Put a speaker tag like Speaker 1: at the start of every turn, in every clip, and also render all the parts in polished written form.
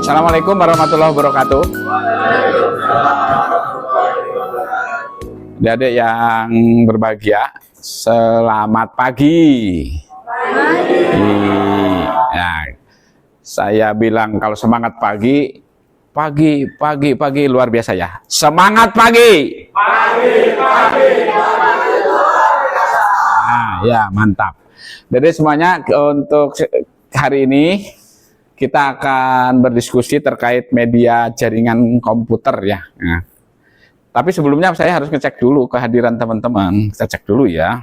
Speaker 1: Assalamualaikum warahmatullahi wabarakatuh. Adik-adik yang berbahagia, selamat pagi. Nah, saya bilang kalau semangat pagi, pagi luar biasa ya. Semangat pagi. Nah, ya mantap. Jadi semuanya untuk hari ini kita akan berdiskusi terkait media jaringan komputer ya. Nah, tapi sebelumnya saya harus ngecek dulu kehadiran teman-teman. Kita cek dulu ya.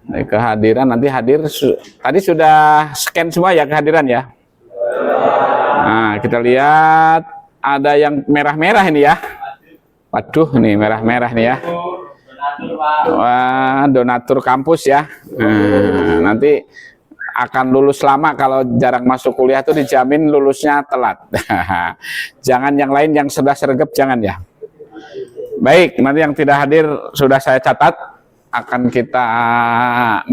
Speaker 1: Kehadiran nanti hadir. Tadi sudah scan semua ya kehadiran ya. Nah, kita lihat ada yang merah-merah ini ya. Waduh, nih merah-merah nih ya. Wah, donatur kampus ya. Nah, nanti akan lulus lama kalau jarang masuk kuliah tuh dijamin lulusnya telat. Jangan yang lain yang sudah sergap jangan ya. Baik, nanti yang tidak hadir sudah saya catat akan kita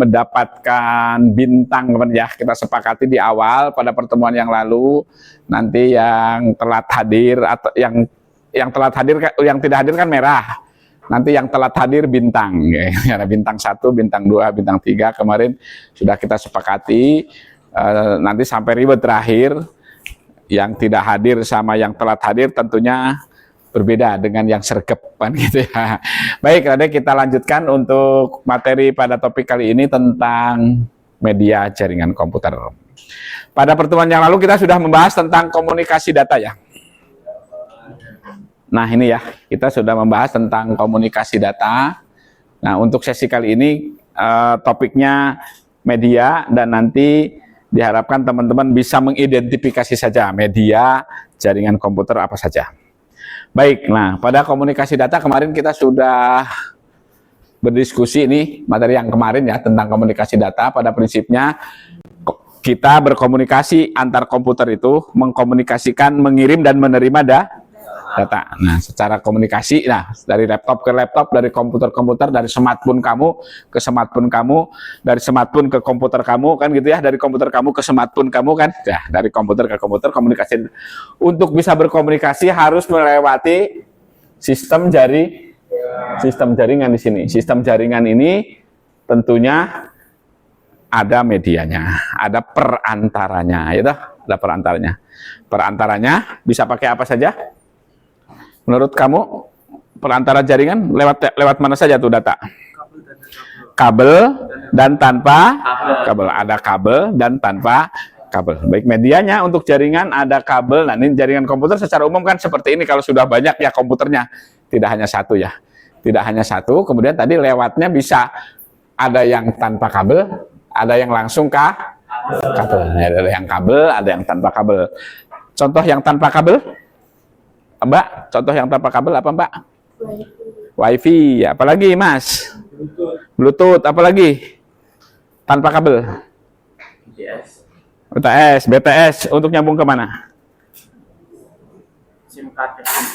Speaker 1: mendapatkan bintang teman ya. Kita sepakati di awal pada pertemuan yang lalu. Nanti yang telat hadir atau yang telat hadir, yang tidak hadir kan merah. Nanti yang telat hadir bintang, ya, bintang 1, bintang 2, bintang 3 kemarin sudah kita sepakati. Nanti sampai ribet terakhir, yang tidak hadir sama yang telat hadir tentunya berbeda dengan yang sergepan gitu ya. Baik, nanti kita lanjutkan untuk materi pada topik kali ini tentang media jaringan komputer. Pada pertemuan yang lalu kita sudah membahas tentang komunikasi data ya. Nah ini ya, kita sudah membahas tentang komunikasi data. Nah untuk sesi kali ini topiknya media dan nanti diharapkan teman-teman bisa mengidentifikasi saja media jaringan komputer apa saja. Baik, nah pada komunikasi data kemarin kita sudah berdiskusi ini materi yang kemarin ya tentang komunikasi data. Pada prinsipnya kita berkomunikasi antar komputer itu mengkomunikasikan, mengirim dan menerima data. Nah, secara komunikasi, nah dari laptop ke laptop, dari komputer ke komputer, dari smartphone kamu ke smartphone kamu, dari smartphone ke komputer kamu, kan gitu ya, dari komputer kamu ke smartphone kamu kan, ya dari komputer ke komputer komunikasi. Untuk bisa berkomunikasi harus melewati sistem jaringan di sini. Sistem jaringan ini tentunya ada medianya, ada perantaranya, ya ada perantaranya. Perantaranya bisa pakai apa saja? Menurut kamu perantara jaringan lewat mana saja tuh data? Kabel dan tanpa kabel. Ada kabel dan tanpa kabel. Baik, medianya untuk jaringan ada kabel. Nah, ini jaringan komputer secara umum kan seperti ini kalau sudah banyak ya komputernya. Tidak hanya satu ya. Tidak hanya satu, kemudian tadi lewatnya bisa ada yang tanpa kabel, ada yang langsung ke kabel. Ada yang kabel, ada yang tanpa kabel. Contoh yang tanpa kabel? Mbak, contoh yang tanpa kabel apa Mbak? Wifi, apalagi Mas? Bluetooth, apalagi? Tanpa kabel? BTS, untuk nyambung ke mana?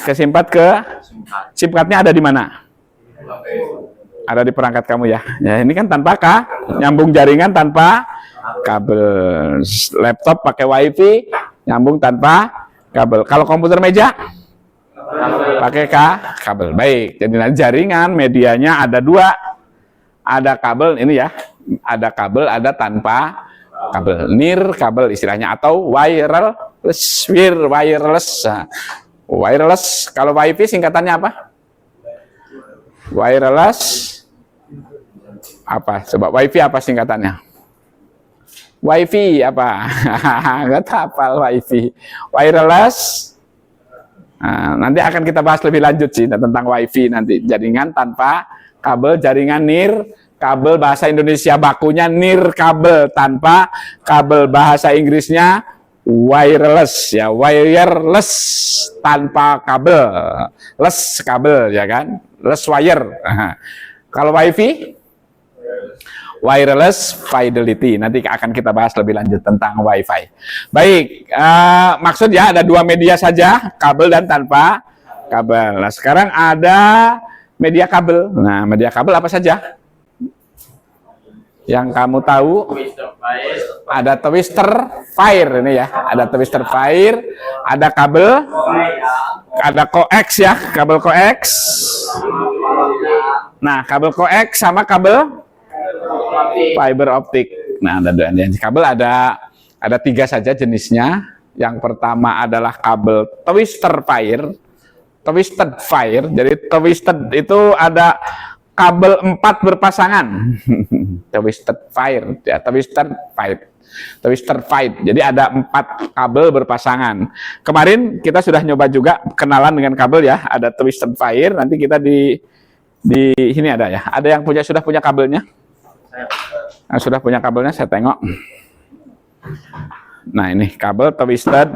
Speaker 1: Ke SIM card ke? SIM card-nya ada di mana? Ada di perangkat kamu ya. Ya ini kan tanpa nyambung jaringan tanpa kabel. Laptop pakai Wifi, nyambung tanpa kabel. Kalau komputer meja? Pakai kabel. Baik, jadi nanti jaringan medianya ada dua, ada kabel ini ya, ada kabel, ada tanpa kabel, near kabel istilahnya, atau wireless. Wireless, kalau wifi singkatannya apa? Wireless apa? Coba wifi apa singkatannya? Wifi apa? Nggak hafal wifi. Wireless. Nah, nanti akan kita bahas lebih lanjut sih tentang wifi nanti. Jaringan tanpa kabel, jaringan near kabel, bahasa Indonesia bakunya near kabel, tanpa kabel, bahasa Inggrisnya wireless ya, wireless tanpa kabel, less kabel ya kan, less wire. Kalau wifi wireless fidelity. Nanti akan kita bahas lebih lanjut tentang wifi. Baik, maksudnya ada dua media saja, kabel dan tanpa kabel. Nah, sekarang ada media kabel. Nah, media kabel apa saja? Yang kamu tahu ada twister fire ini ya, ada twister fire, ada kabel, ada coax ya, kabel coax. Nah, kabel coax sama kabel fiber optik. Nah, ada dua jenis kabel, ada 3 saja jenisnya. Yang pertama adalah kabel twister fire, twisted fire. Jadi twisted itu ada kabel 4 berpasangan. Twisted fire, ya, twister fire. Jadi ada 4 kabel berpasangan. Kemarin kita sudah nyoba juga kenalan dengan kabel ya. Ada twisted fire. Nanti kita di sini ada ya. Ada yang sudah punya kabelnya? Nah, sudah punya kabelnya, saya tengok. Nah, ini kabel twisted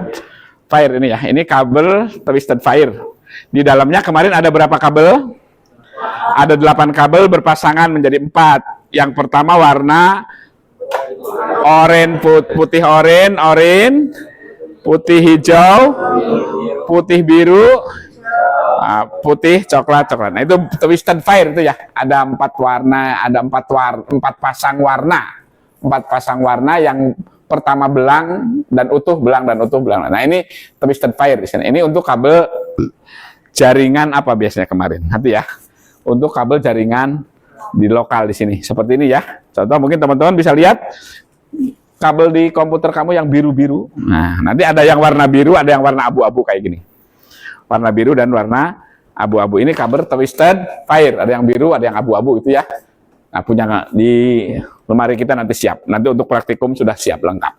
Speaker 1: fire ini ya. Ini kabel twisted fire. Di dalamnya kemarin ada berapa kabel? Ada 8 kabel berpasangan menjadi 4. Yang pertama warna oranye, putih oranye, putih hijau, putih biru, putih coklat. Nah, itu twisted fire itu ya. Ada 4 warna, ada 4 pasang warna. 4 pasang warna yang pertama belang dan utuh, belang dan utuh, belang. Nah, ini twisted fire di sini. Ini untuk kabel jaringan apa biasanya kemarin? Nanti ya. Untuk kabel jaringan di lokal di sini. Seperti ini ya. Contoh mungkin teman-teman bisa lihat kabel di komputer kamu yang biru-biru. Nah, nanti ada yang warna biru, ada yang warna abu-abu kayak gini. Warna biru dan warna abu-abu. Ini kabel twisted fire. Ada yang biru, ada yang abu-abu itu ya. Nah, punya di lemari kita nanti siap. Nanti untuk praktikum sudah siap lengkap.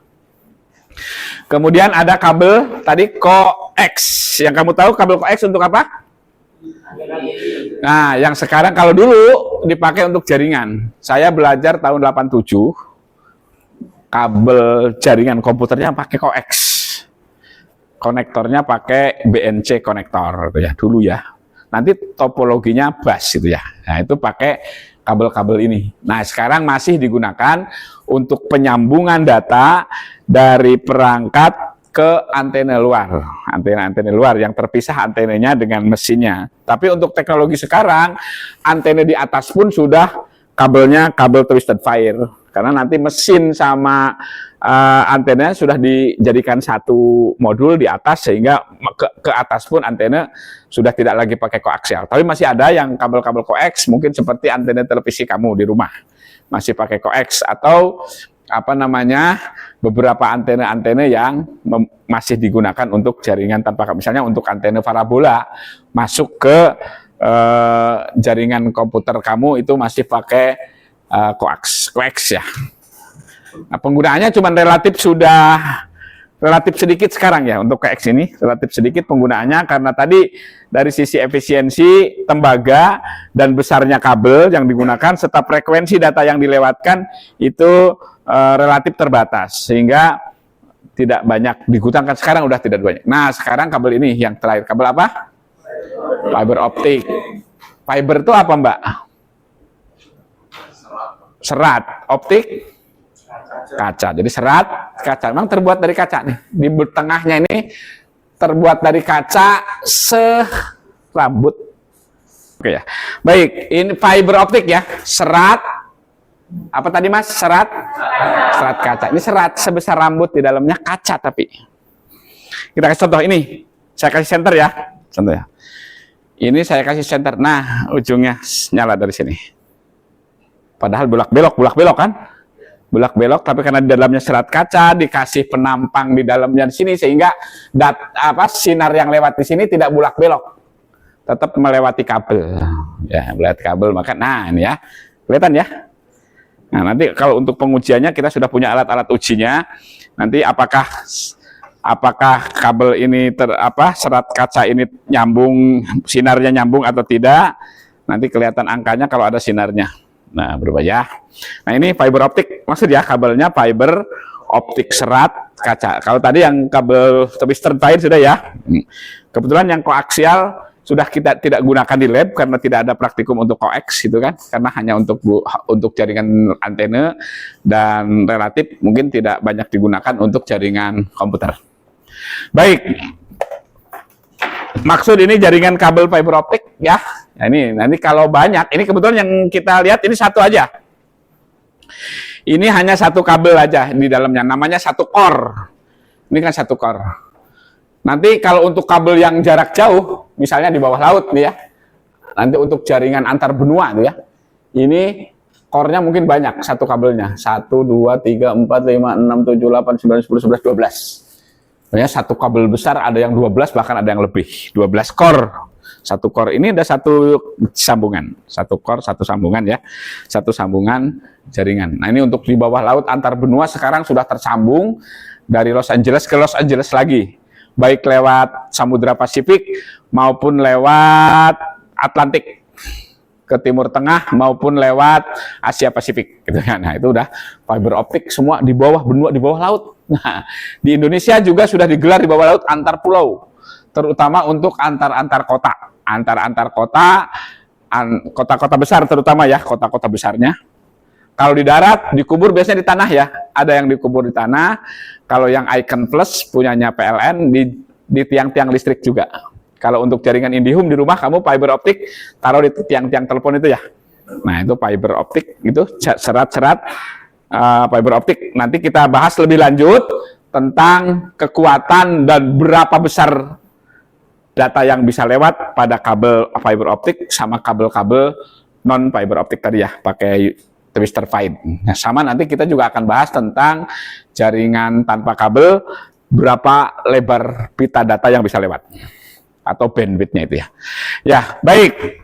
Speaker 1: Kemudian ada kabel tadi coax. Yang kamu tahu kabel coax untuk apa? Nah, yang sekarang kalau dulu dipakai untuk jaringan. Saya belajar tahun 87, kabel jaringan komputernya pakai coax. Konektornya pakai BNC konektor gitu ya, dulu ya. Nanti topologinya bus gitu ya. Nah, itu pakai kabel-kabel ini. Nah, sekarang masih digunakan untuk penyambungan data dari perangkat ke antena luar, antena luar yang terpisah antenanya dengan mesinnya. Tapi untuk teknologi sekarang, antena di atas pun sudah kabelnya kabel twisted fire, karena nanti mesin sama antena sudah dijadikan satu modul di atas, sehingga ke atas pun antena sudah tidak lagi pakai koaksial. Tapi masih ada yang kabel-kabel koax, mungkin seperti antena televisi kamu di rumah masih pakai koax, atau apa namanya, beberapa antena-antena yang masih digunakan untuk jaringan tanpa kabel. Misalnya untuk antena parabola masuk ke jaringan komputer kamu itu masih pakai koax ya. Nah, penggunaannya cuma relatif sedikit sekarang ya untuk koax ini, relatif sedikit penggunaannya karena tadi dari sisi efisiensi tembaga dan besarnya kabel yang digunakan serta frekuensi data yang dilewatkan itu relatif terbatas, sehingga tidak banyak digunakan. Sekarang udah tidak banyak. Nah, sekarang kabel ini yang terakhir, kabel apa? Fiber optik. Fiber itu apa, Mbak? Serat. Optik? Kaca. Jadi serat, kaca. Memang terbuat dari kaca nih. Di tengahnya ini terbuat dari kaca serambut. Oke ya. Baik, ini fiber optik ya. Serat. Apa tadi Mas? Serat kaca. Ini serat sebesar rambut, di dalamnya kaca. Tapi kita kasih contoh ini. Saya kasih senter ya. Contoh ya. Ini saya kasih senter. Nah, ujungnya nyala dari sini. Padahal bulak-belok kan? Bulak-belok, tapi karena di dalamnya serat kaca, dikasih penampang di dalamnya di sini, sehingga sinar yang lewat di sini tidak bulak-belok. Tetap melewati kabel. Ya, melewati kabel. Maka nah ini ya. Kelihatan ya? Nah, nanti kalau untuk pengujiannya kita sudah punya alat-alat ujinya. Nanti apakah kabel ini serat kaca ini nyambung, sinarnya nyambung atau tidak? Nanti kelihatan angkanya kalau ada sinarnya. Nah, berubah ya. Nah, ini fiber optik, maksud ya kabelnya fiber optik serat kaca. Kalau tadi yang kabel twister fire sudah ya. Kebetulan yang koaksial sudah kita tidak gunakan di lab karena tidak ada praktikum untuk koax gitu kan, karena hanya untuk jaringan antena dan relatif mungkin tidak banyak digunakan untuk jaringan komputer. Baik, maksud ini jaringan kabel fiber optik ya. Nah, ini nanti kalau banyak, ini kebetulan yang kita lihat ini satu aja. Ini hanya satu kabel aja di dalamnya, namanya satu core. Ini kan satu core. Nanti kalau untuk kabel yang jarak jauh, misalnya di bawah laut nih ya, nanti untuk jaringan antar benua tuh ya, ini core-nya mungkin banyak, satu kabelnya. 1, 2, 3, 4, 5, 6, 7, 8, 9, 10, 11, 12. Ya, satu kabel besar ada yang 12, bahkan ada yang lebih. 12 core. Satu core ini ada satu sambungan. Satu core, satu sambungan ya. Satu sambungan jaringan. Nah, ini untuk di bawah laut antar benua sekarang sudah tersambung dari Los Angeles ke Los Angeles lagi. Baik lewat Samudra Pasifik maupun lewat Atlantik ke Timur Tengah maupun lewat Asia Pasifik gitu kan. Nah, itu udah fiber optik semua di bawah benua, di bawah laut. Nah, di Indonesia juga sudah digelar di bawah laut antar pulau, terutama untuk antar kota, antar kota, kota-kota besar terutama ya, kota-kota besarnya. Kalau di darat dikubur biasanya di tanah ya, ada yang dikubur di tanah. Kalau yang Icon Plus punyanya PLN di tiang-tiang listrik juga. Kalau untuk jaringan IndiHome di rumah kamu fiber optik taruh di tiang-tiang telepon itu ya. Nah, itu fiber optik itu serat-serat fiber optik. Nanti kita bahas lebih lanjut tentang kekuatan dan berapa besar data yang bisa lewat pada kabel fiber optik sama kabel-kabel non fiber optik tadi ya, pakai twister fiber. Nah, sama nanti kita juga akan bahas tentang jaringan tanpa kabel, berapa lebar pita data yang bisa lewat atau bandwidth-nya itu ya. Ya, baik.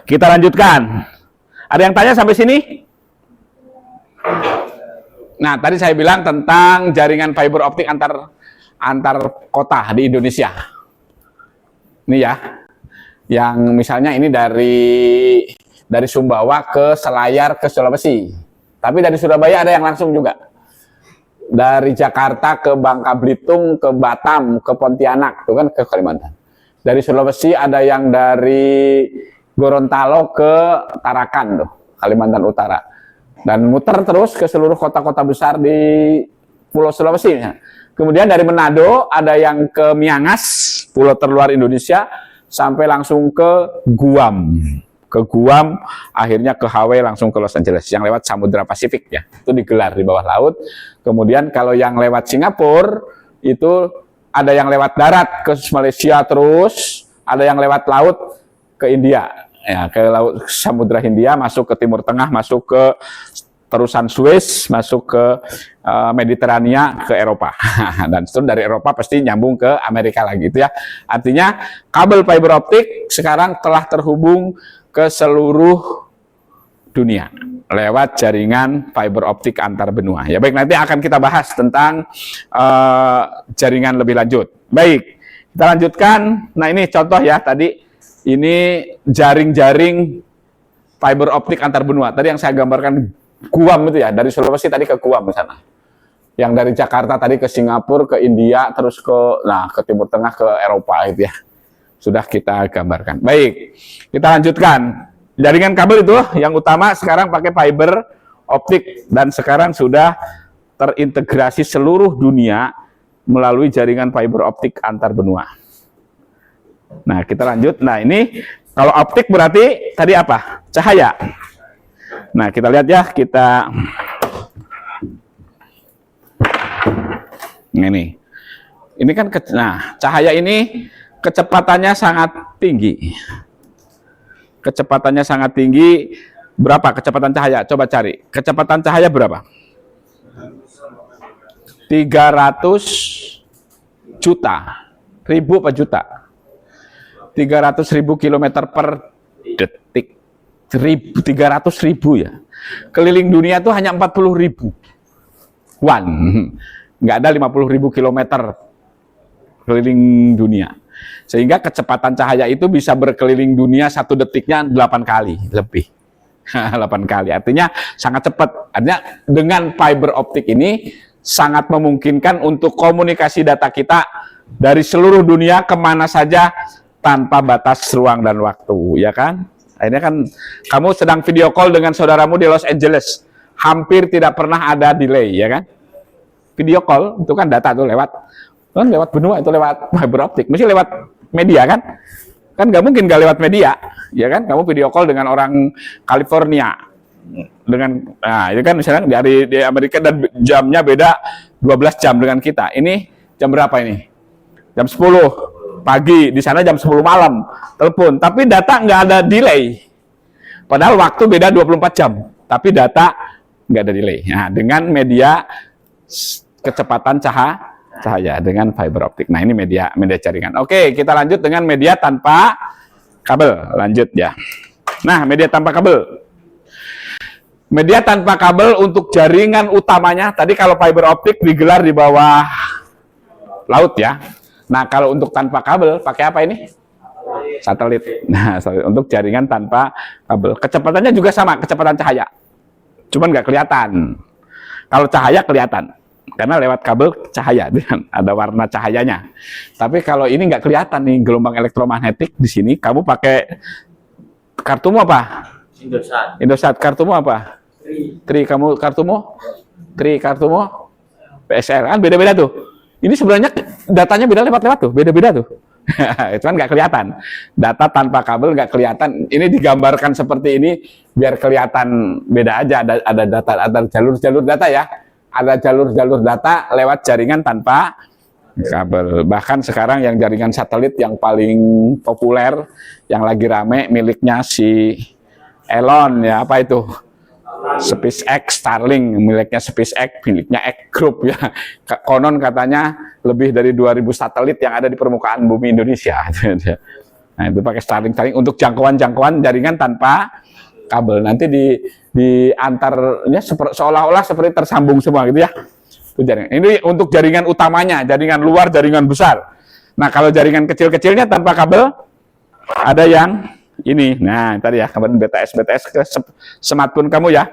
Speaker 1: Kita lanjutkan. Ada yang tanya sampai sini? Nah, tadi saya bilang tentang jaringan fiber optik antar kota di Indonesia. Ini ya. Yang misalnya ini dari Sumbawa ke Selayar ke Sulawesi. Tapi dari Surabaya ada yang langsung juga. Dari Jakarta ke Bangka Belitung, ke Batam, ke Pontianak, itu kan ke Kalimantan. Dari Sulawesi ada yang dari Gorontalo ke Tarakan tuh, Kalimantan Utara. Dan muter terus ke seluruh kota-kota besar di Pulau Sulawesi. Kemudian dari Manado ada yang ke Miangas, pulau terluar Indonesia, sampai langsung ke Guam. Ke Guam, akhirnya ke Hawaii, langsung ke Los Angeles, yang lewat Samudra Pasifik ya. Itu digelar di bawah laut. Kemudian kalau yang lewat Singapura, itu ada yang lewat darat ke Malaysia terus, ada yang lewat laut ke India. Ya, ke laut Samudra Hindia, masuk ke Timur Tengah, masuk ke terusan Suez, masuk ke Mediterania, ke Eropa. Dan seterusnya dari Eropa pasti nyambung ke Amerika lagi itu ya. Artinya kabel fiber optik sekarang telah terhubung ke seluruh dunia lewat jaringan fiber optik antar benua. Ya baik, nanti akan kita bahas tentang jaringan lebih lanjut. Baik, kita lanjutkan. Nah, ini contoh ya tadi. Ini jaring-jaring fiber optik antar benua. Tadi yang saya gambarkan Guam itu ya, dari Sulawesi tadi ke Guam di sana. Yang dari Jakarta tadi ke Singapura, ke India, terus ke Timur Tengah, ke Eropa itu ya. Sudah kita gambarkan. Baik, kita lanjutkan. Jaringan kabel itu yang utama sekarang pakai fiber optik dan sekarang sudah terintegrasi seluruh dunia melalui jaringan fiber optik antar benua. Nah, kita lanjut. Nah, ini kalau optik berarti tadi apa? Cahaya. Nah, kita lihat ya, ini. Ini kan cahaya ini kecepatannya sangat tinggi. Kecepatannya sangat tinggi. Berapa kecepatan cahaya? Coba cari. Kecepatan cahaya berapa? 300 juta. Ribu apa juta? 300.000 kilometer per detik. 300.000 ya. Keliling dunia itu hanya 40.000. Nggak ada 50.000 kilometer keliling dunia. Sehingga kecepatan cahaya itu bisa berkeliling dunia 1 detiknya 8 kali lebih. 8 kali. Artinya sangat cepat. Artinya dengan fiber optik ini sangat memungkinkan untuk komunikasi data kita dari seluruh dunia kemana saja tanpa batas ruang dan waktu, ya kan? Akhirnya kan kamu sedang video call dengan saudaramu di Los Angeles, hampir tidak pernah ada delay, ya kan? Video call itu kan data tuh lewat benua, itu lewat fiber optik, mesti lewat media kan? Kan nggak mungkin nggak lewat media, ya kan? Kamu video call dengan orang California, dengan, nah itu kan misalnya di Amerika dan jamnya beda 12 jam dengan kita. Ini jam berapa ini? Jam 10 pagi, di sana jam 10 malam, telepon. Tapi data nggak ada delay. Padahal waktu beda 24 jam, tapi data nggak ada delay. Nah, dengan media kecepatan cahaya dengan fiber optik. Nah, ini media jaringan. Oke, kita lanjut dengan media tanpa kabel. Lanjut ya. Nah, media tanpa kabel. Media tanpa kabel untuk jaringan utamanya, tadi kalau fiber optik digelar di bawah laut ya. Nah, kalau untuk tanpa kabel, pakai apa ini? Satelit. Nah, untuk jaringan tanpa kabel. Kecepatannya juga sama, kecepatan cahaya. Cuman nggak kelihatan. Kalau cahaya kelihatan. Karena lewat kabel cahaya, ada warna cahayanya. Tapi kalau ini nggak kelihatan nih, gelombang elektromagnetik di sini, kamu pakai kartumu apa?
Speaker 2: Indosat.
Speaker 1: Indosat. Kartumu apa? Tri. Kamu kartumu? Tri. Kartumu? PSR. Kan beda-beda tuh. Ini sebenarnya datanya beda lewat-lewat tuh, beda-beda tuh. Cuman nggak kelihatan. Data tanpa kabel nggak kelihatan. Ini digambarkan seperti ini biar kelihatan beda aja. Ada data, ada jalur-jalur data ya. Ada jalur-jalur data lewat jaringan tanpa kabel. Bahkan sekarang yang jaringan satelit yang paling populer, yang lagi rame miliknya si Elon ya, apa itu? SpaceX, Starlink, miliknya SpaceX, miliknya X Group ya. Konon katanya lebih dari 2000 satelit yang ada di permukaan bumi Indonesia. Nah, itu pakai Starlink untuk jangkauan jaringan tanpa kabel. Nanti di antarnya seolah-olah seperti tersambung semua gitu ya. Itu jaringan. Ini untuk jaringan utamanya, jaringan luar, jaringan besar. Nah, kalau jaringan kecil-kecilnya tanpa kabel ada yang ini. Nah, tadi ya, kemarin BTS ke smartphone kamu ya.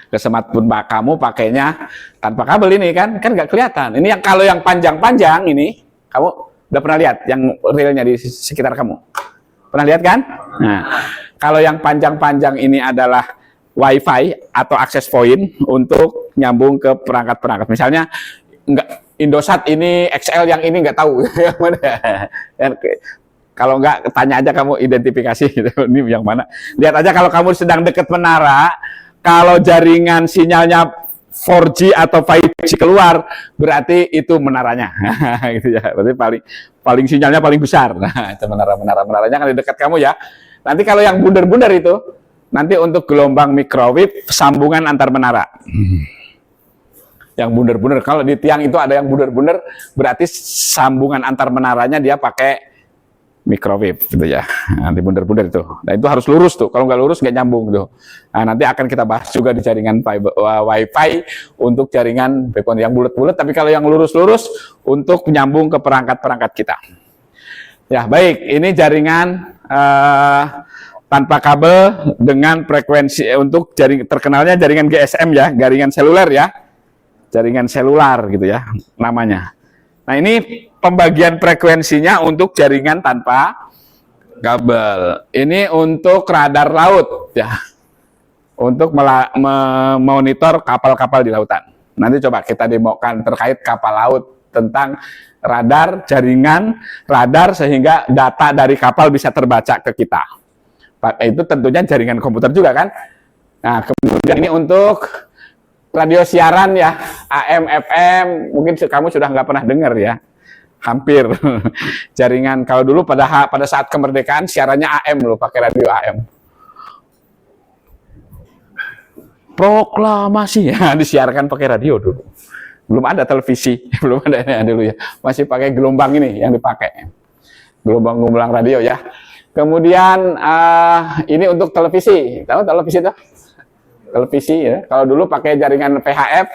Speaker 1: Ke smartphone kamu pakainya tanpa kabel ini kan nggak kelihatan. Ini yang kalau yang panjang-panjang ini, kamu udah pernah lihat yang realnya di sekitar kamu? Pernah lihat kan? Nah, kalau yang panjang-panjang ini adalah WiFi atau akses point untuk nyambung ke perangkat-perangkat. Misalnya Indosat ini XL, yang ini nggak tahu yang mana. Kalau nggak, tanya aja kamu identifikasi gitu. Ini yang mana. Lihat aja kalau kamu sedang dekat menara, kalau jaringan sinyalnya 4G atau 5G keluar, berarti itu menaranya. Gitu ya. Berarti paling sinyalnya paling besar. Nah, itu menaranya kan di dekat kamu ya. Nanti kalau yang bundar-bundar itu, nanti untuk gelombang microwave sambungan antar menara. Yang bundar-bundar, kalau di tiang itu ada yang bundar-bundar, berarti sambungan antar menaranya dia pakai microwave gitu ya. Nanti bundar-bundar itu. Nah, itu harus lurus tuh. Kalau nggak lurus nggak nyambung tuh. Nah, nanti akan kita bahas juga di jaringan WiFi untuk jaringan backbone yang bulat-bulat. Tapi kalau yang lurus-lurus untuk menyambung ke perangkat-perangkat kita. Ya, baik. Ini jaringan tanpa kabel dengan frekuensi untuk terkenalnya jaringan GSM ya, jaringan seluler ya. Jaringan selular gitu ya namanya. Nah, ini pembagian frekuensinya untuk jaringan tanpa kabel. Ini untuk radar laut ya. Untuk memonitor kapal-kapal di lautan. Nanti coba kita demokan terkait kapal laut tentang radar, jaringan radar sehingga data dari kapal bisa terbaca ke kita. Itu tentunya jaringan komputer juga kan. Nah, kemudian ini untuk radio siaran ya, AM, FM, mungkin kamu sudah nggak pernah dengar ya, hampir. Jaringan kalau dulu pada saat kemerdekaan siarannya AM loh, pakai radio AM. Proklamasi ya, disiarkan pakai radio dulu. Belum ada televisi, belum ada dulu ya, masih pakai gelombang ini yang dipakai, gelombang radio ya. Kemudian ini untuk televisi, tahu televisi itu? Televisi ya. Kalau dulu pakai jaringan VHF,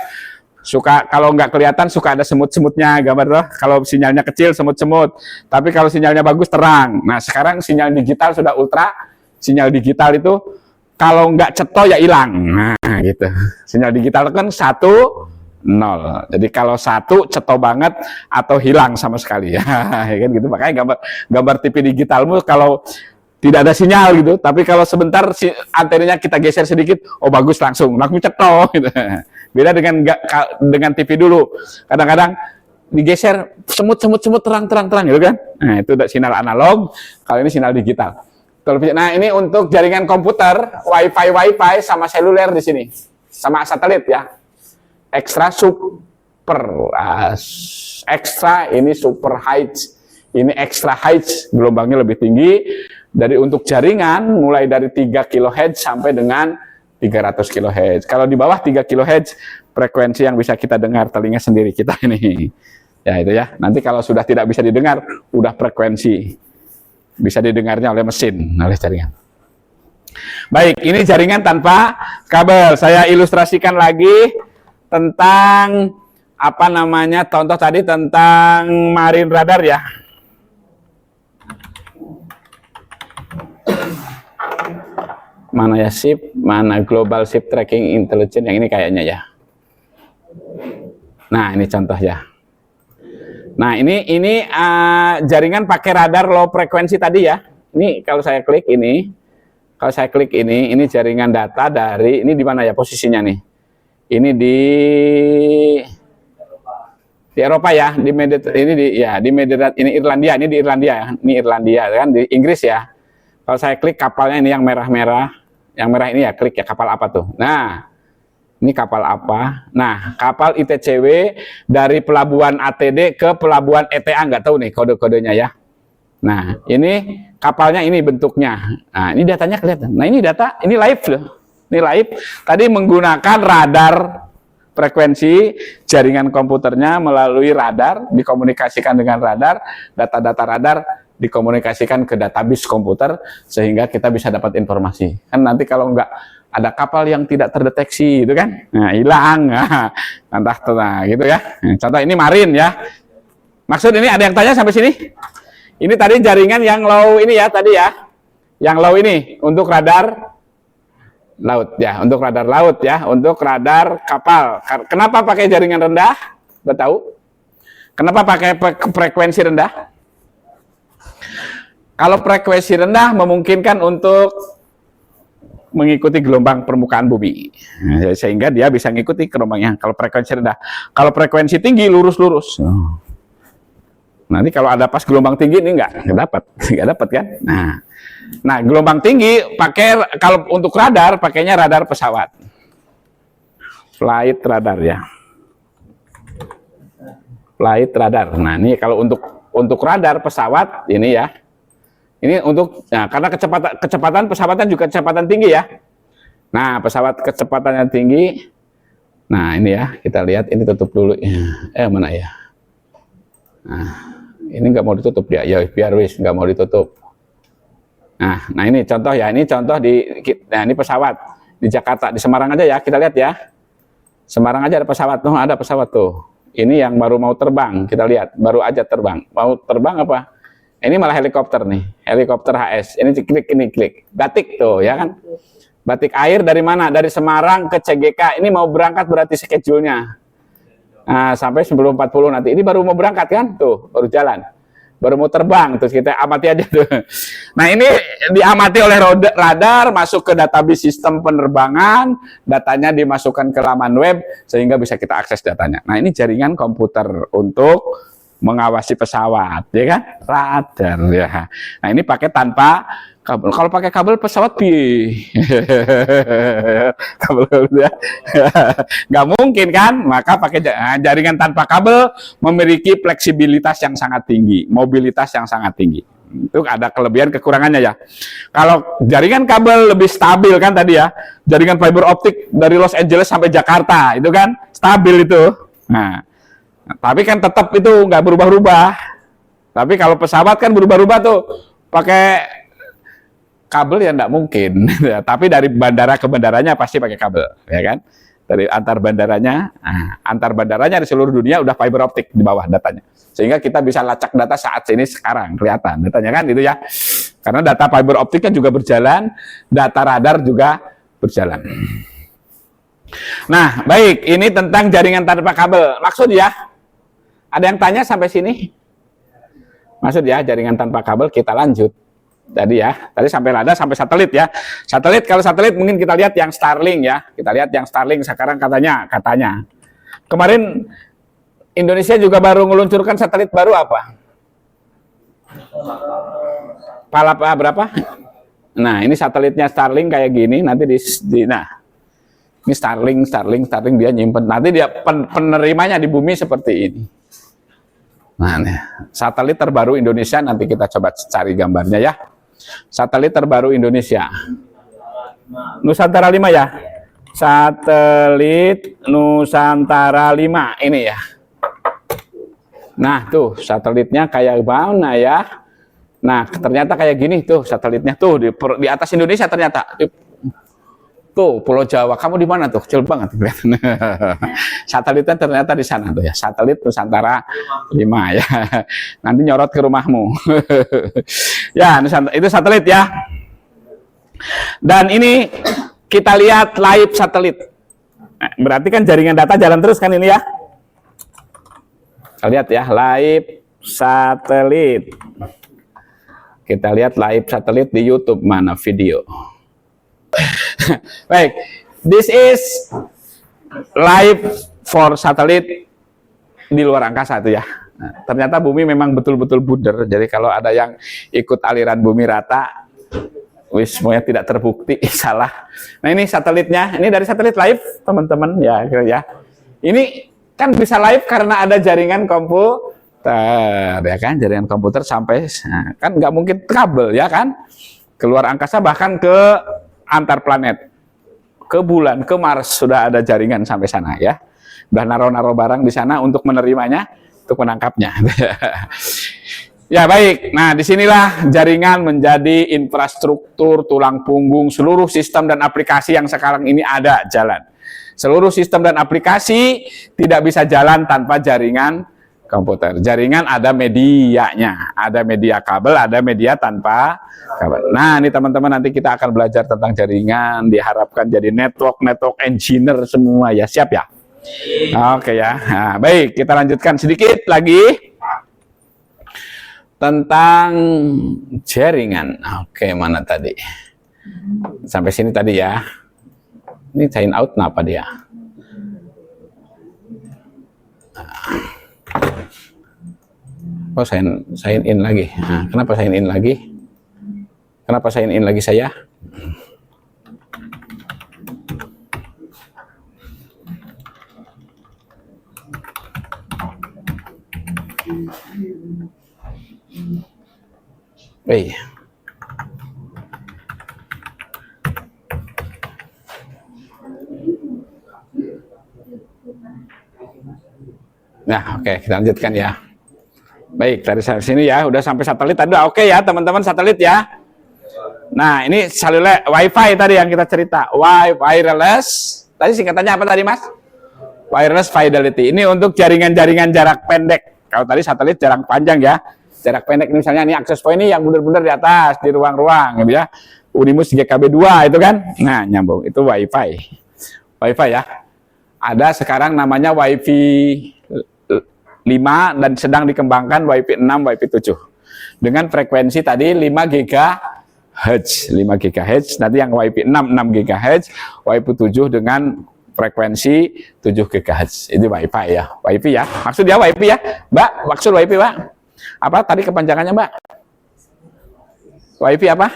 Speaker 1: suka kalau nggak kelihatan suka ada semut-semutnya gambar tuh. Kalau sinyalnya kecil semut-semut, tapi kalau sinyalnya bagus terang. Nah, sekarang sinyal digital sudah ultra. Sinyal digital itu kalau nggak ceto ya hilang. Nah, gitu. Sinyal digital kan 1-0. Jadi kalau 1 ceto banget atau hilang sama sekali ya. Kan gitu. Makanya gambar TV digitalmu kalau tidak ada sinyal gitu, tapi kalau sebentar antenanya kita geser sedikit, oh bagus langsung cetok gitu. Beda dengan TV dulu. Kadang-kadang digeser semut terang gitu kan. Nah, itu sinyal analog, kalau ini sinyal digital. televisi. Nah, ini untuk jaringan komputer, wifi sama seluler di sini, sama satelit ya. Extra super, extra ini super high, ini extra high, gelombangnya lebih tinggi. Dari untuk jaringan mulai dari 3 kHz sampai dengan 300 kHz. Kalau di bawah 3 kHz frekuensi yang bisa kita dengar telinga sendiri kita ini. Ya itu ya. Nanti kalau sudah tidak bisa didengar, udah frekuensi bisa didengarnya oleh mesin, oleh jaringan. Baik, ini jaringan tanpa kabel. Saya ilustrasikan lagi tentang apa namanya, contoh tadi tentang marine radar ya. Mana ya ship, mana global ship tracking intelligence, yang ini kayaknya ya. Nah, ini contoh ya. Nah, ini jaringan pakai radar low frekuensi tadi ya. Ini kalau saya klik ini, ini jaringan data dari, ini di mana ya posisinya nih? Ini di Eropa ya, di Mediterranean, ini Irlandia, ini di Irlandia ya. Ini Irlandia kan, di Inggris ya. Kalau saya klik kapalnya ini yang merah-merah, yang merah ini ya, klik ya kapal apa tuh. Nah, ini kapal apa? Nah, kapal ITCW dari pelabuhan ATD ke pelabuhan ETA, nggak tahu nih kode-kodenya ya. Nah, ini kapalnya ini bentuknya. Nah, ini datanya kelihatan. Nah, ini data, ini live loh. Ini live. Tadi menggunakan radar frekuensi, jaringan komputernya melalui radar, dikomunikasikan dengan radar, data-data radar dikomunikasikan ke database komputer sehingga kita bisa dapat informasi. Kan nanti kalau nggak ada kapal yang tidak terdeteksi itu kan, nah hilang, nah gitu ya. Contoh ini marine ya. Maksud ini ada yang tanya sampai sini? Ini tadi jaringan yang low ini ya tadi ya, yang low ini untuk radar laut ya, untuk radar laut ya, untuk radar kapal. Kenapa pakai jaringan rendah? Udah tahu? Kenapa pakai frekuensi rendah? Kalau frekuensi rendah memungkinkan untuk mengikuti gelombang permukaan bumi, sehingga dia bisa mengikuti gelombangnya. Kalau frekuensi rendah, kalau frekuensi tinggi lurus-lurus. Nanti kalau ada pas gelombang tinggi ini nggak dapat kan? Nah gelombang tinggi pakai, kalau untuk radar pakainya radar pesawat, flight radar ya, flight radar. Nah ini kalau untuk radar pesawat ini ya. Ini untuk, nah, karena kecepatan pesawatnya juga kecepatan tinggi ya. Nah, pesawat kecepatannya tinggi. Nah, ini ya, kita lihat ini tutup dulu. Mana ya? Nah, ini nggak mau ditutup dia. Ya, biar wis nggak mau ditutup. Nah, ini contoh ya. Ini contoh nah ini pesawat di Jakarta, di Semarang aja ya. Kita lihat ya. Semarang aja ada pesawat. Tuh, ada pesawat tuh. Ini yang baru mau terbang. Kita lihat, baru aja terbang. Mau terbang apa? Ini malah helikopter nih, helikopter HS. Ini klik, batik tuh ya kan. Batik air dari mana? Dari Semarang ke CGK. Ini mau berangkat berarti schedule-nya. Nah, sampai 10.40 nanti. Ini baru mau berangkat kan? Tuh, baru jalan. Baru mau terbang, terus kita amati aja tuh. Nah, ini diamati oleh radar, masuk ke database sistem penerbangan, datanya dimasukkan ke laman web, sehingga bisa kita akses datanya. Nah, ini jaringan komputer untuk mengawasi pesawat, ya kan? Radar ya. Nah ini pakai tanpa kabel. Kalau pakai kabel pesawat kabel ya. Nggak mungkin kan? Maka pakai jaringan tanpa kabel memiliki fleksibilitas yang sangat tinggi, mobilitas yang sangat tinggi. Itu ada kelebihan kekurangannya ya. Kalau jaringan kabel lebih stabil kan tadi ya. Jaringan fiber optik dari Los Angeles sampai Jakarta itu kan stabil itu. Nah, tapi kan tetap itu nggak berubah-ubah. Tapi kalau pesawat kan berubah-ubah tuh, pakai kabel ya nggak mungkin. Tapi dari bandara ke bandaranya pasti pakai kabel, ya kan? Dari antar bandaranya di seluruh dunia udah fiber optik di bawah datanya. Sehingga kita bisa lacak data saat ini sekarang kelihatan datanya kan itu ya. Karena data fiber optik kan juga berjalan, data radar juga berjalan. Nah, baik, ini tentang jaringan tanpa kabel. Maksud ya? Ada yang tanya sampai sini? Maksud ya, jaringan tanpa kabel, kita lanjut. Tadi ya, tadi sampai radar, sampai satelit ya. Satelit, kalau satelit mungkin kita lihat yang Starlink ya. Kita lihat yang Starlink sekarang katanya. Kemarin Indonesia juga baru meluncurkan satelit baru apa? Palapa berapa? Nah, ini satelitnya Starlink kayak gini, nanti nah, ini Starlink dia nyimpen. Nanti dia penerimanya di bumi seperti ini. Nah, nih, satelit terbaru Indonesia, nanti kita coba cari gambarnya ya. Satelit terbaru Indonesia. Nusantara 5 ya. Satelit Nusantara 5 ini ya. Nah, tuh satelitnya kayak mana ya? Nah, ternyata kayak gini tuh satelitnya tuh di atas Indonesia ternyata. Tuh Pulau Jawa, kamu di mana tuh? Kecil banget kelihatan. Satelitnya ternyata di sana tuh ya. Satelit Nusantara 5 ya. Nanti nyorot ke rumahmu. Ya, itu satelit ya. Dan ini kita lihat live satelit. Berarti kan jaringan data jalan terus kan ini ya. Kita lihat ya, live satelit. Kita lihat live satelit di YouTube, mana video. Baik, this is live for satelit di luar angkasa itu ya. Nah, ternyata bumi memang betul-betul buder. Jadi kalau ada yang ikut aliran bumi rata, semuanya tidak terbukti salah. Nah, ini satelitnya, ini dari satelit live teman-teman ya, ya. Ini kan bisa live karena ada jaringan komputer, ya kan, jaringan komputer sampai, nah, kan nggak mungkin kabel ya kan, keluar angkasa bahkan ke antar planet, ke bulan, ke Mars sudah ada jaringan sampai sana ya. Udah naro-naro barang di sana untuk menerimanya, untuk menangkapnya. Ya baik, nah disinilah jaringan menjadi infrastruktur tulang punggung seluruh sistem dan aplikasi yang sekarang ini ada jalan. Seluruh sistem dan aplikasi tidak bisa jalan tanpa jaringan komputer. Jaringan ada medianya, ada media kabel, ada media tanpa kabel. Nah ini teman-teman nanti kita akan belajar tentang jaringan, diharapkan jadi network engineer semua ya, siap ya? Oke ya, nah, baik kita lanjutkan sedikit lagi tentang jaringan. Oke, mana tadi? Sampai sini tadi ya. Ini sign out kenapa dia? Oh, sign in lagi. Nah, kenapa sign in lagi? Kenapa sign in lagi saya? Nah, oke, kita lanjutkan ya. Baik, dari sini ya, udah sampai satelit tadi. Oke ya, teman-teman, satelit ya. Nah, ini seluler Wi-Fi tadi yang kita cerita. Wireless. Tadi singkatannya apa tadi, Mas? Wireless Fidelity. Ini untuk jaringan-jaringan jarak pendek. Kalau tadi satelit jarak panjang ya. Jarak pendek misalnya ini access point ini yang benar-benar di atas, di ruang-ruang gitu ya. Unimus GKB2 itu kan. Nah, nyambung. Itu Wi-Fi. Wi-Fi ya. Ada sekarang namanya Wi-Fi 5 dan sedang dikembangkan Wi-Fi 6, Wi-Fi 7. Dengan frekuensi tadi 5 GHz. 5 GHz, nanti yang Wi-Fi 6 GHz, Wi-Fi 7 dengan frekuensi 7 GHz. Itu Wi-Fi ya. Wi-Fi ya. Maksud ya Wi-Fi ya. Mbak, maksud Wi-Fi, Mbak? Apa tadi kepanjangannya, Mbak? Wi-Fi apa?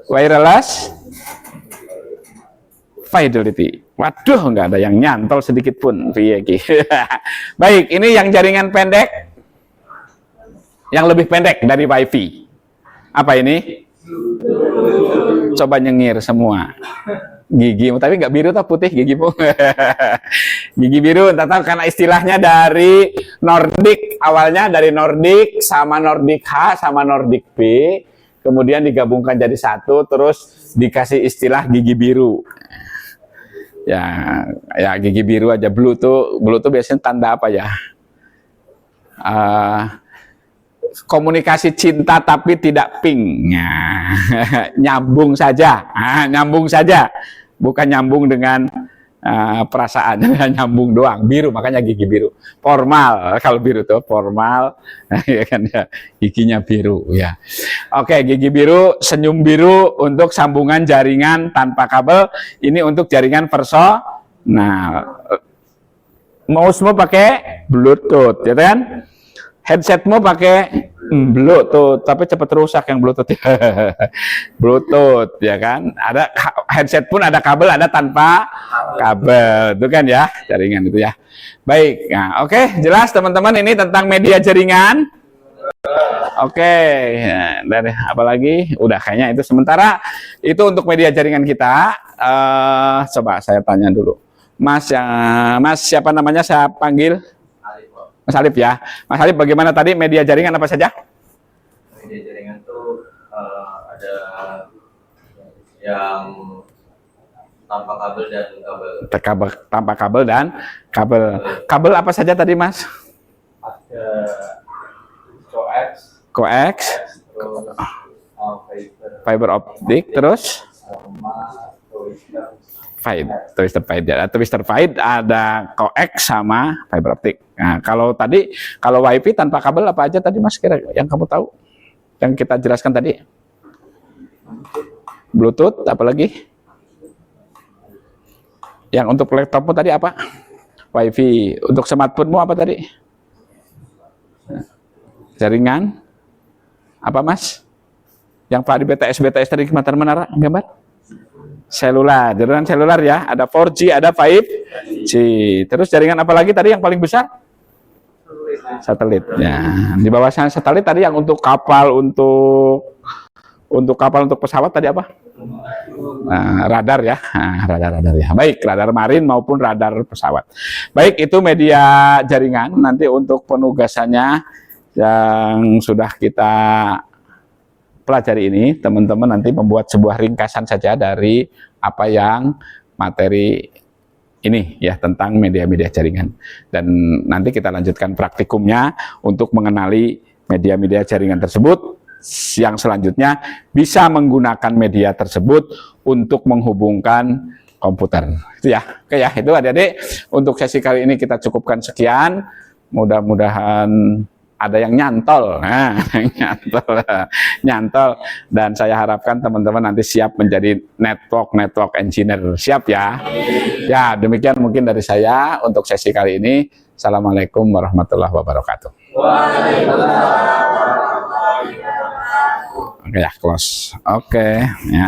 Speaker 1: Wireless Fidelity. Waduh, nggak ada yang nyantol sedikit pun. Baik, ini yang jaringan pendek, yang lebih pendek dari Wi-Fi. Apa ini? Coba nyengir semua. Gigi, tapi nggak biru atau putih gigimu? Gigi biru, entah karena istilahnya dari Nordic, awalnya dari Nordic sama Nordic H sama Nordic B, kemudian digabungkan jadi satu, terus dikasih istilah gigi biru. Ya gigi biru aja. Blue tuh biasanya tanda apa ya? Komunikasi cinta tapi tidak pink. Nyambung saja. Nyambung saja. Bukan nyambung dengan perasaan, nyambung doang. Biru, makanya gigi biru. Formal, kalau biru tuh formal, ya kan ya, giginya biru ya. Oke, gigi biru, senyum biru untuk sambungan jaringan tanpa kabel. Ini untuk jaringan Nah, mouse-mu pakai Bluetooth, ya kan? Headset-mu pakai Bluetooth, tapi cepat rusak yang Bluetooth ya. Bluetooth ya kan. Ada headset pun ada kabel, ada tanpa kabel. Itu kan ya, jaringan itu ya. Baik. Nah, oke, jelas teman-teman ini tentang media jaringan. Oke, nah, dari apa lagi? Udah kayaknya itu sementara itu untuk media jaringan kita. Coba saya tanya dulu. Mas siapa namanya? Saya panggil Mas Alif ya. Mas Alif, bagaimana tadi media jaringan apa saja?
Speaker 2: Media jaringan tuh ada yang tanpa kabel dan kabel.
Speaker 1: Tanpa kabel dan kabel. Kabel apa saja tadi, Mas?
Speaker 2: Ada coax, terus
Speaker 1: fiber optik, terus
Speaker 2: sama
Speaker 1: twisted fiber ada coax sama fiber optik. Nah, kalau WiFi tanpa kabel apa aja tadi Mas kira yang kamu tahu? Yang kita jelaskan tadi? Bluetooth, apalagi? Yang untuk laptopmu tadi apa? WiFi. Untuk smartphone-mu apa tadi? Jaringan? Apa Mas? Yang Pak di BTS tadi menara gambar? Selular, jaringan selular ya, ada 4G, ada 5G. Terus jaringan apa lagi tadi yang paling besar? Satelit. Ya, di bawah satelit tadi yang untuk kapal, untuk pesawat tadi apa? Nah, radar ya. Nah, radar ya. Baik, radar marin maupun radar pesawat. Baik, itu media jaringan. Nanti untuk penugasannya yang sudah kita pelajari ini, teman-teman nanti membuat sebuah ringkasan saja dari apa yang materi ini ya tentang media-media jaringan. Dan nanti kita lanjutkan praktikumnya untuk mengenali media-media jaringan tersebut. Yang selanjutnya bisa menggunakan media tersebut untuk menghubungkan komputer. Itu ya. Oke ya, itu adik-adik. Untuk sesi kali ini kita cukupkan sekian. Mudah-mudahan ada yang nyantol, nyantol, dan saya harapkan teman-teman nanti siap menjadi network engineer, siap ya. Ya, demikian mungkin dari saya untuk sesi kali ini. Assalamualaikum warahmatullahi wabarakatuh. Waalaikumsalam. Oke ya, close. Oke, ya.